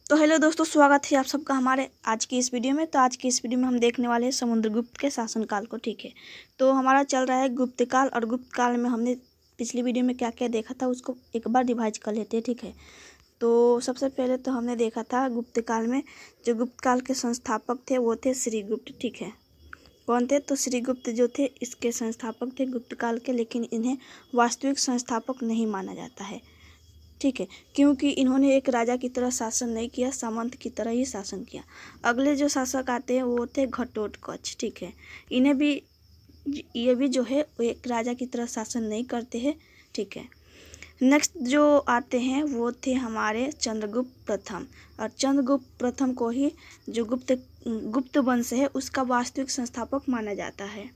तो हेलो दोस्तों, स्वागत है आप सबका हमारे आज की इस वीडियो में। तो आज की इस वीडियो में हम देखने वाले हैं समुद्रगुप्त के शासनकाल को। ठीक है, तो हमारा चल रहा है गुप्त काल, और गुप्त काल में हमने पिछली वीडियो में क्या क्या देखा था उसको एक बार रिवाइज कर लेते हैं। ठीक है, तो सबसे पहले तो हमने देखा था गुप्त काल में जो गुप्त काल के संस्थापक थे वो थे श्रीगुप्त। ठीक है, कौन थे? तो श्रीगुप्त जो थे इसके संस्थापक थे गुप्त काल के, लेकिन इन्हें वास्तविक संस्थापक नहीं माना जाता है। ठीक है, क्योंकि इन्होंने एक राजा की तरह शासन नहीं किया, सामंत की तरह ही शासन किया। अगले जो शासक आते हैं वो थे घटोत्कच। ठीक है, इन्हें भी ये भी जो है वो एक राजा की तरह शासन नहीं करते हैं। ठीक है, नेक्स्ट जो आते हैं वो थे हमारे चंद्रगुप्त प्रथम, और चंद्रगुप्त प्रथम को ही जो गुप्त वंश है उसका वास्तविक संस्थापक माना जाता है।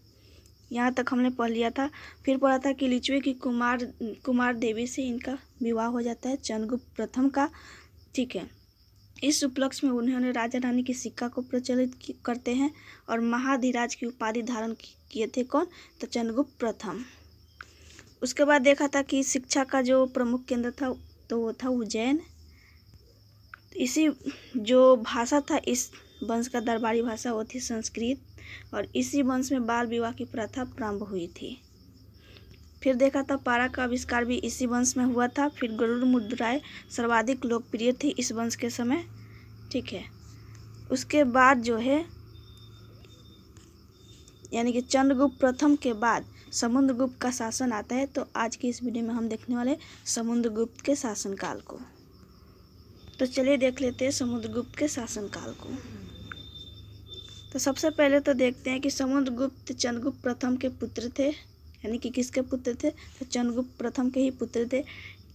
यहाँ तक हमने पढ़ लिया था। फिर पढ़ा था कि लिच्छवी की कुमार देवी से इनका विवाह हो जाता है, चंद्रगुप्त प्रथम का। ठीक है, इस उपलक्ष्य में उन्होंने राजा रानी की सिक्का को प्रचलित करते हैं, और महाधिराज की उपाधि धारण किए थे। कौन? तो चंद्रगुप्त प्रथम। उसके बाद देखा था कि शिक्षा का जो प्रमुख केंद्र था तो वो था उज्जैन। इसी जो भाषा था इस वंश का दरबारी भाषा वो थी संस्कृत, और इसी वंश में बाल विवाह की प्रथा प्रारंभ हुई थी। फिर देखा था पारा का आविष्कार भी इसी वंश में हुआ था। फिर गरुड़ मुद्राएं सर्वाधिक लोकप्रिय थी इस वंश के समय। ठीक है, उसके बाद जो है यानी कि चंद्रगुप्त प्रथम के बाद समुद्रगुप्त का शासन आता है। तो आज की इस वीडियो में हम देखने वाले समुद्रगुप्त के शासनकाल को। तो चलिए देख लेते हैं समुद्रगुप्त के शासनकाल को। तो सबसे पहले तो देखते हैं कि समुद्रगुप्त चंद्रगुप्त प्रथम के पुत्र थे, यानी कि किसके पुत्र थे? तो चंद्रगुप्त प्रथम के ही पुत्र थे।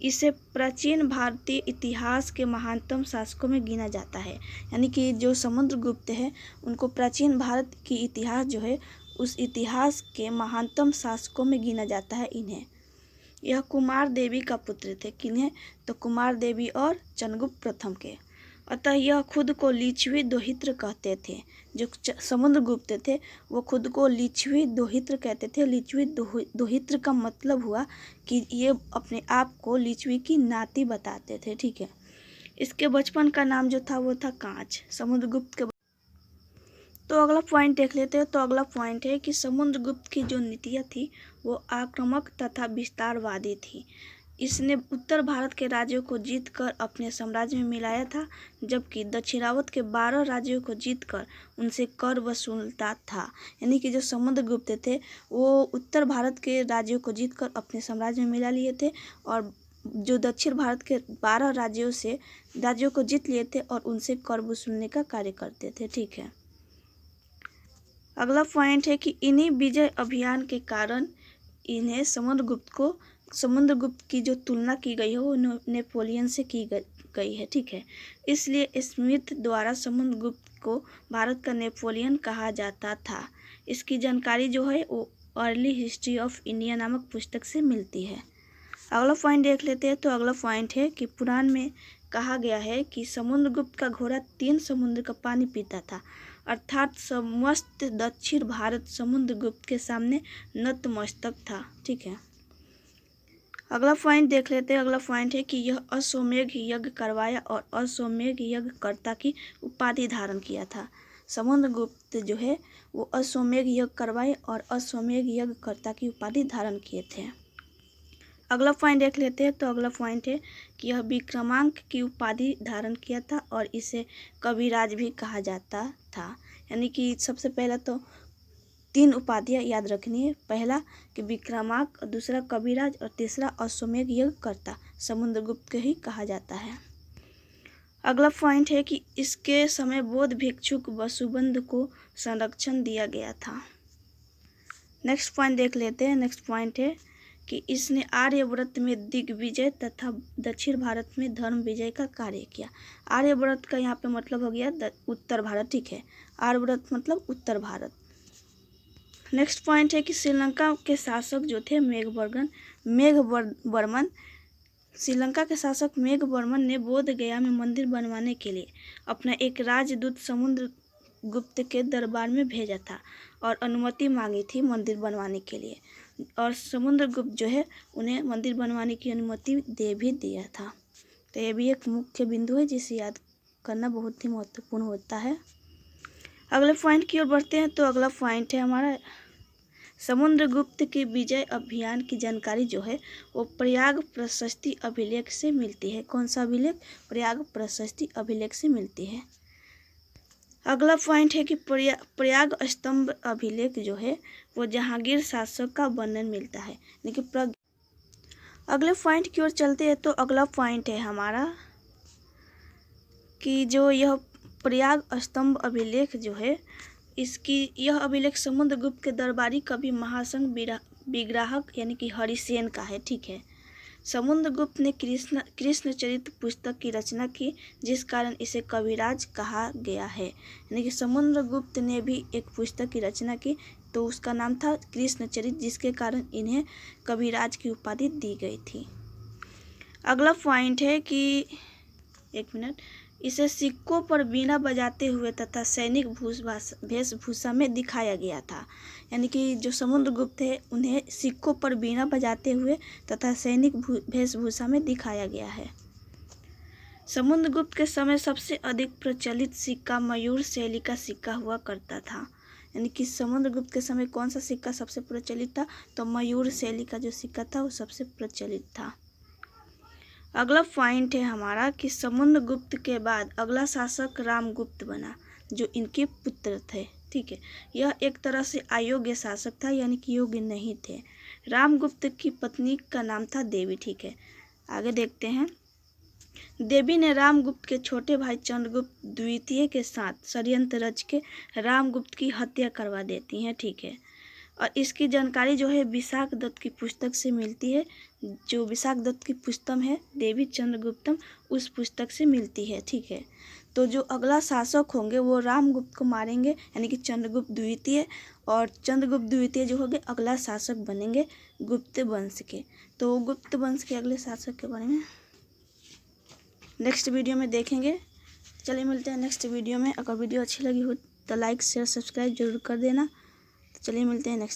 इसे प्राचीन भारतीय इतिहास के महानतम शासकों में गिना जाता है, यानी कि जो समुद्रगुप्त है उनको प्राचीन भारत की इतिहास जो है उस इतिहास के महानतम शासकों में गिना जाता है इन्हें। यह कुमार देवी का पुत्र थे। किन्हें? तो कुमार देवी और चंद्रगुप्त प्रथम के। अतः यह खुद को लिच्छवी दोहित्र कहते थे। जो समुद्रगुप्त थे वो खुद को लिच्छवी दोहित्र कहते थे। लिच्छवी दोहित्र का मतलब हुआ कि ये अपने आप को लिच्छवी की नाती बताते थे। ठीक है, इसके बचपन का नाम जो था वो था कांच। समुद्रगुप्त के तो अगला पॉइंट देख लेते हैं। तो अगला पॉइंट है कि समुद्रगुप्त की जो नीतियाँ थी वो आक्रामक तथा विस्तारवादी थी। इसने उत्तर भारत के राज्यों को जीतकर अपने साम्राज्य में मिलाया था, जबकि दक्षिणावर्त के 12 राज्यों को जीतकर उनसे कर वसूलता था। यानी कि जो समुद्रगुप्त थे वो उत्तर भारत के राज्यों को जीतकर अपने साम्राज्य में मिला लिए थे, और जो दक्षिण भारत के 12 राज्यों को जीत लिए थे और उनसे कर वसूलने का कार्य करते थे। ठीक है, अगला पॉइंट है कि इन्हीं विजय अभियान के कारण इन्हें समुद्रगुप्त की जो तुलना की गई है वो नेपोलियन से की गई है। ठीक है, इसलिए स्मिथ द्वारा समुद्रगुप्त को भारत का नेपोलियन कहा जाता था। इसकी जानकारी जो है वो अर्ली हिस्ट्री ऑफ इंडिया नामक पुस्तक से मिलती है। अगला पॉइंट देख लेते हैं। तो अगला पॉइंट है कि पुराण में कहा गया है कि समुद्रगुप्त का घोड़ा 3 समुद्र का पानी पीता था, अर्थात समस्त दक्षिण भारत समुद्रगुप्त के सामने नतमस्तक था। ठीक है, अगला पॉइंट देख लेते हैं। अगला पॉइंट है कि यह अश्वमेध यज्ञ करवाया और अश्वमेध यज्ञ कर्ता की उपाधि धारण किया था। समुद्रगुप्त जो है वो अश्वमेध यज्ञ करवाए और अश्वमेध यज्ञ कर्ता की उपाधि धारण किए थे। अगला पॉइंट देख लेते हैं। तो अगला पॉइंट है कि यह विक्रमांक की उपाधि धारण किया था और इसे कविराज भी कहा जाता था। यानी कि सबसे पहला तो 3 उपाधियाँ याद रखनी है। पहला कि विक्रमांक, दूसरा कविराज, और तीसरा अश्वमेध यज्ञ कर्ता समुद्रगुप्त को ही कहा जाता है। अगला पॉइंट है कि इसके समय बौद्ध भिक्षुक वसुबंध को संरक्षण दिया गया था। नेक्स्ट पॉइंट देख लेते हैं। नेक्स्ट पॉइंट है कि इसने आर्यव्रत में दिग्विजय तथा दक्षिण भारत में धर्म विजय का कार्य किया। आर्यव्रत का यहाँ पे मतलब हो गया उत्तर भारत। ठीक है, आर्यव्रत मतलब उत्तर भारत। नेक्स्ट पॉइंट है कि श्रीलंका के शासक जो थे मेघवर्मन, श्रीलंका के शासक मेघवर्मन ने बोध गया में मंदिर बनवाने के लिए अपना एक राजदूत समुद्रगुप्त के दरबार में भेजा था और अनुमति मांगी थी मंदिर बनवाने के लिए, और समुद्रगुप्त जो है उन्हें मंदिर बनवाने की अनुमति दे भी दिया था। तो ये भी एक मुख्य बिंदु है जिसे याद करना बहुत ही महत्वपूर्ण होता है। अगले पॉइंट की ओर बढ़ते हैं। तो अगला पॉइंट है हमारा समुद्रगुप्त की विजय अभियान की जानकारी जो है वो प्रयाग प्रशस्ति अभिलेख से मिलती है। कौन सा अभिलेख? प्रयाग प्रशस्ति अभिलेख से मिलती है। अगला पॉइंट है कि प्रयाग स्तंभ अभिलेख जो है वो जहांगीर शासक का वर्णन मिलता है। यानी अगले पॉइंट की ओर चलते हैं। तो अगला पॉइंट है हमारा कि जो यह प्रयाग स्तंभ अभिलेख जो है यह अभिलेख समुद्रगुप्त के दरबारी कवि महासंग विग्राहक यानी कि हरिसेन का है। ठीक है। समुद्रगुप्त ने कृष्ण चरित्र पुस्तक की रचना की, जिस कारण इसे कविराज कहा गया है। यानी कि समुद्रगुप्त ने भी एक पुस्तक की रचना की, तो उसका नाम था कृष्ण चरित्र, जिसके कारण इन्हें कविराज की उपाधि दी गई थी। अगला पॉइंट है कि इसे सिक्कों पर बीना बजाते हुए तथा सैनिक वेशभूषा में दिखाया गया था। यानी कि जो समुद्रगुप्त है उन्हें सिक्कों पर बीना बजाते हुए तथा सैनिक वेशभूषा में दिखाया गया है। समुद्रगुप्त के समय सबसे अधिक प्रचलित सिक्का मयूर शैली का सिक्का हुआ करता था। यानी कि समुद्रगुप्त के समय कौन सा सिक्का सबसे प्रचलित था? तो मयूर शैली का जो सिक्का था वो सबसे प्रचलित था। अगला पॉइंट है हमारा कि समुद्रगुप्त के बाद अगला शासक रामगुप्त बना, जो इनके पुत्र थे। ठीक है। यह एक तरह से अयोग्य शासक था, यानी कि योग्य नहीं थे। रामगुप्त की पत्नी का नाम था देवी। ठीक है। आगे देखते हैं। देवी ने रामगुप्त के छोटे भाई चंद्रगुप्त द्वितीय के साथ षड्यंत्र रच के रामगुप्त की हत्या करवा देती हैं। ठीक है। और इसकी जानकारी जो है विशाख दत्त की पुस्तक से मिलती है। जो विशाख दत्त की पुस्तक है देवी चंद्रगुप्तम, उस पुस्तक से मिलती है। ठीक है। तो जो अगला शासक होंगे वो रामगुप्त को मारेंगे, यानी कि चंद्रगुप्त द्वितीय, और चंद्रगुप्त द्वितीय जो होंगे अगला शासक बनेंगे गुप्त वंश के। तो गुप्त वंश के अगले शासक के बारे में नेक्स्ट वीडियो में देखेंगे। चलिए मिलते हैं नेक्स्ट वीडियो में। अगर वीडियो अच्छी लगी हो तो लाइक शेयर सब्सक्राइब जरूर कर देना। तो चलिए मिलते हैं नेक्स्ट